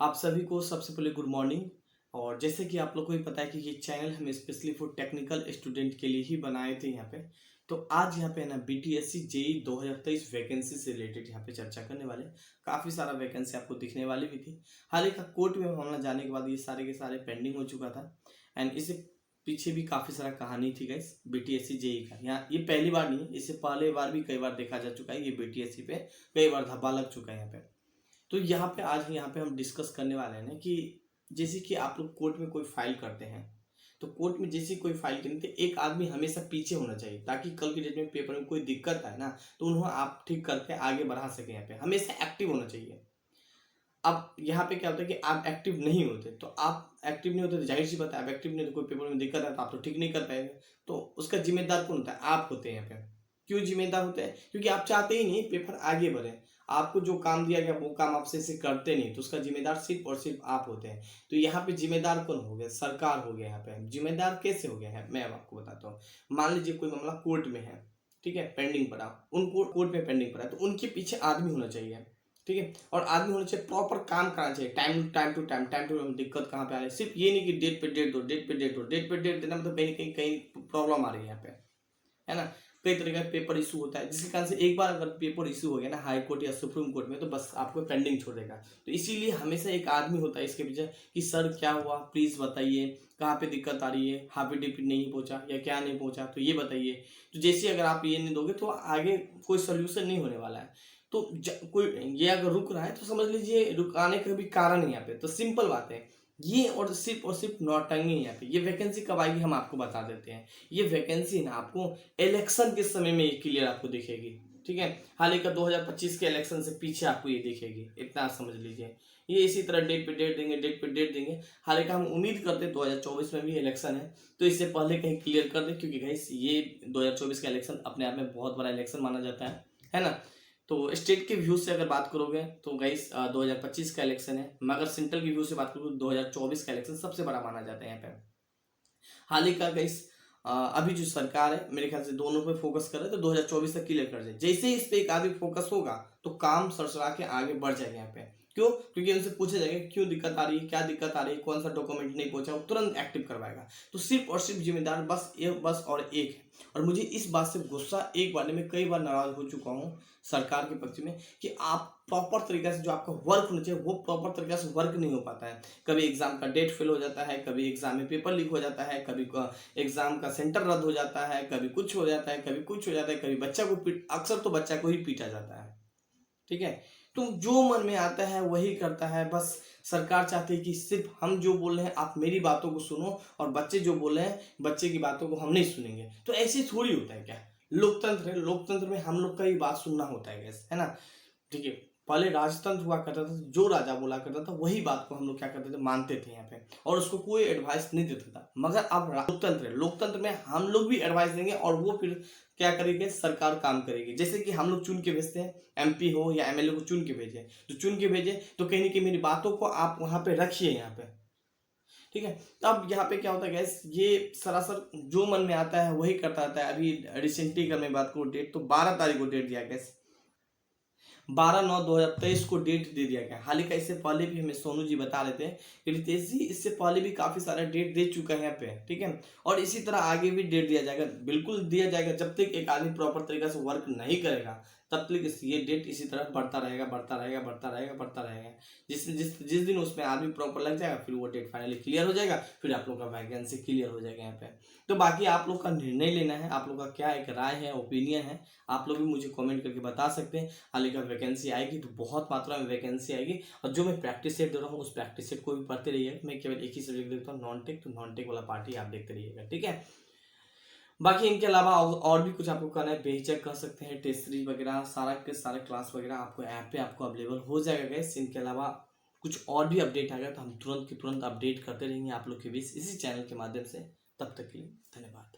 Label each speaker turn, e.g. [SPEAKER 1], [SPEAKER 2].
[SPEAKER 1] आप सभी को सबसे पहले गुड मॉर्निंग। और जैसे कि आप लोग को भी पता है कि ये चैनल हम स्पेशली फॉर टेक्निकल स्टूडेंट के लिए ही बनाए थे यहाँ पे। तो आज यहाँ पे है ना बीटीएससी जेई 2023 वैकेंसी से रिलेटेड यहाँ पे चर्चा करने वाले। काफ़ी सारा वैकेंसी आपको दिखने वाली भी थी। हाल ही का कोर्ट में मामला जाने के बाद ये सारे के सारे पेंडिंग हो चुका था। एंड इससे पीछे भी काफ़ी सारा कहानी थी गाइस बीटीएससी जेई का। यहाँ ये पहली बार नहीं है, इससे पहले बार भी कई बार देखा जा चुका है। ये बीटीएससी पे कई बार धब्बा लग चुका है यहाँ पे। तो यहाँ पे आज यहाँ पे हम डिस्कस करने वाले हैं ना कि जैसे कि आप लोग कोर्ट में कोई फाइल करते हैं, तो कोर्ट में जैसे कोई फाइल करते हैं एक आदमी हमेशा पीछे होना चाहिए ताकि कल की डेट में पेपर में कोई दिक्कत आए ना तो उन्हें आप ठीक करके आगे बढ़ा सके। यहाँ पे हमेशा एक्टिव होना चाहिए। अब यहाँ पे क्या होता है कि आप एक्टिव नहीं होते, तो आप एक्टिव नहीं होते तो जाहिर सी बात है आप एक्टिव नहीं, तो कोई पेपर में दिक्कत है तो आप तो ठीक नहीं कर पाएंगे। तो उसका जिम्मेदार कौन होता है? आप होते हैं यहाँ पे। क्यों जिम्मेदार होते हैं? क्योंकि आप चाहते ही नहीं पेपर आगे बढ़े। आपको जो काम दिया गया वो काम आपसे से करते नहीं, तो उसका जिम्मेदार सिर्फ और सिर्फ आप होते हैं। तो यहाँ पे जिम्मेदार कौन हो गया? सरकार हो गया। यहाँ पे जिम्मेदार कैसे हो गया है मैं अब आपको बताता हूँ। मान लीजिए कोई मामला कोर्ट में है, ठीक है, पेंडिंग पड़ा, उनको कोर्ट में पेंडिंग पड़ा, तो उनके पीछे आदमी होना चाहिए, ठीक है। और आदमी होना चाहिए, प्रॉपर काम करना चाहिए, टाइम टू टाइम। दिक्कत कहाँ पे आ रही है? सिर्फ ये नहीं कि डेट पे डेट दो, डेट पे डेट दो। डेट पे डेट देना मतलब कहीं प्रॉब्लम आ रही है यहाँ पे, है ना। कई तरह का पेपर इशू होता है जिसके कारण से एक बार अगर पेपर इशू हो गया ना हाई कोर्ट या सुप्रीम कोर्ट में, तो बस आपको पेंडिंग छोड़ देगा। तो इसीलिए हमेशा एक आदमी होता है इसके पीछे कि सर क्या हुआ, प्लीज बताइए, कहाँ पे दिक्कत आ रही है, हाफी डिपी नहीं पहुंचा या क्या नहीं पहुंचा, तो ये बताइए। तो जैसे अगर आप ये नहीं दोगे तो आगे कोई सोल्यूशन नहीं होने वाला है। तो कोई ये अगर रुक रहा है तो समझ लीजिए रुकाने का भी कारण है यहाँ पे। तो सिंपल बात है ये, और सिर्फ नौटंकी यहाँ पे। ये वैकेंसी कब आएगी हम आपको बता देते हैं। ये वैकेंसी ना आपको इलेक्शन के समय में क्लियर आपको दिखेगी, ठीक है। हाल ही का 2025 के इलेक्शन से पीछे आपको ये दिखेगी, इतना समझ लीजिए। ये इसी तरह डेट पे डेट देंगे, डेट पे डेट देंगे। हाल ही का हम उम्मीद करते हैं 2024 में भी इलेक्शन है तो इससे पहले कहीं क्लियर कर दे, क्योंकि गाइस ये 2024 का इलेक्शन अपने आप में बहुत बड़ा इलेक्शन माना जाता है ना। तो स्टेट के व्यू से अगर बात करोगे तो गाइस 2025 का इलेक्शन है, मगर सेंट्रल के व्यू से बात करोगे 2024 का इलेक्शन सबसे बड़ा माना जाता है यहाँ पे। हाल ही का गाइस अभी जो सरकार है मेरे ख्याल से दोनों पे फोकस कर रहे हैं, तो 2024 तक क्लियर कर जाए। जैसे ही इस पे एक आदमी फोकस होगा तो काम सरसरा के आगे बढ़ जाएगा यहाँ पे। क्यों? क्योंकि उनसे पूछा जाएगा क्यों दिक्कत आ रही है, क्या दिक्कत आ रही है, कौन सा डॉक्यूमेंट नहीं पहुंचा, वो तुरंत एक्टिव करवाएगा। तो सिर्फ और सिर्फ जिम्मेदार बस और एक है। और मुझे इस बात से गुस्सा एक बार में कई बार नाराज हो चुका हूँ सरकार के पक्ष में कि आप प्रॉपर तरीके से जो आपका वर्क होना चाहिए वो प्रॉपर तरीके से वर्क नहीं हो पाता है। कभी एग्जाम का डेट फेल हो जाता है, कभी एग्जाम में पेपर लीक हो जाता है, कभी एग्जाम का सेंटर रद्द हो जाता है, कभी कुछ हो जाता है, कभी कुछ हो जाता है, कभी बच्चा को अक्सर तो बच्चा को ही पीटा जाता है, ठीक है। तो जो मन में आता है वही करता है। बस सरकार चाहती है कि सिर्फ हम जो बोल रहे हैं आप मेरी बातों को सुनो, और बच्चे जो बोल रहे हैं बच्चे की बातों को हम नहीं सुनेंगे। तो ऐसे थोड़ी होता है क्या? लोकतंत्र है, लोकतंत्र में हम लोग का ही बात सुनना होता है, है ना, ठीक है। पहले राजतंत्र हुआ करता था, जो राजा बोला करता था वही बात को हम लोग क्या करते थे, मानते थे यहाँ पे, और उसको कोई एडवाइस नहीं देता था। मगर अब लोकतंत्र है, लोकतंत्र में हम लोग भी एडवाइस देंगे और वो फिर क्या करेंगे, सरकार काम करेगी। जैसे कि हम लोग चुन के भेजते हैं, एमपी हो या एमएलए को चुन के भेजे, तो चुन के भेजे तो कहीं ना कहीं मेरी बातों को आप वहां पे रखिए यहाँ पे, ठीक है। तो अब यहाँ पे क्या होता है गैस, ये सरासर जो मन में आता है वही करता रहता है। अभी रिसेंटली का मैं बात करूँ डेट, तो 12 तारीख को डेट दिया गैस, 12/9/2023 को डेट दे दिया गया। हाल ही का इससे पहले भी हमें सोनू जी बता रहे थे कि रितेश जी इससे पहले भी काफी सारा डेट दे चुका है यहाँ पे, ठीक है। और इसी तरह आगे भी डेट दिया जाएगा, बिल्कुल दिया जाएगा। जब तक एक आदमी प्रॉपर तरीके से वर्क नहीं करेगा तब तक ये डेट इसी तरह बढ़ता रहेगा, बढ़ता रहेगा, बढ़ता रहेगा, बढ़ता रहेगा। जिस दिन उसमें आदमी प्रॉपर लग जाएगा फिर वो डेट फाइनली क्लियर हो जाएगा, फिर आप लोग का वैकेंसी क्लियर हो जाएगा यहाँ पे। तो बाकी आप लोग का निर्णय लेना है, आप लोग का क्या एक राय है, ओपिनियन है, आप लोग भी मुझे कमेंट करके बता सकते हैं। हाल ही का वैकेंसी आएगी तो बहुत मात्रा में वैकेंसी आएगी, और जो मैं प्रैक्टिस सेट दे रहा हूँ उस प्रैक्टिस सेट को भी पढ़ते रहिएगा। मैं केवल एक ही सब्जेक्ट देखता हूँ नॉन टेक, तो नॉन टेक वाला पार्ट ही आप देखते रहिएगा, ठीक है। बाकी इनके अलावा और भी कुछ आपको करना है बेहिचक कर सकते हैं। टेस्ट सीरीज वगैरह सारा के सारा क्लास वगैरह आपको ऐप पे आपको अवेलेबल हो जाएगा गैस। इनके अलावा कुछ और भी अपडेट आएगा तो हम तुरंत के तुरंत अपडेट करते रहेंगे आप लोग के बीच इसी चैनल के माध्यम से। तब तक के लिए धन्यवाद।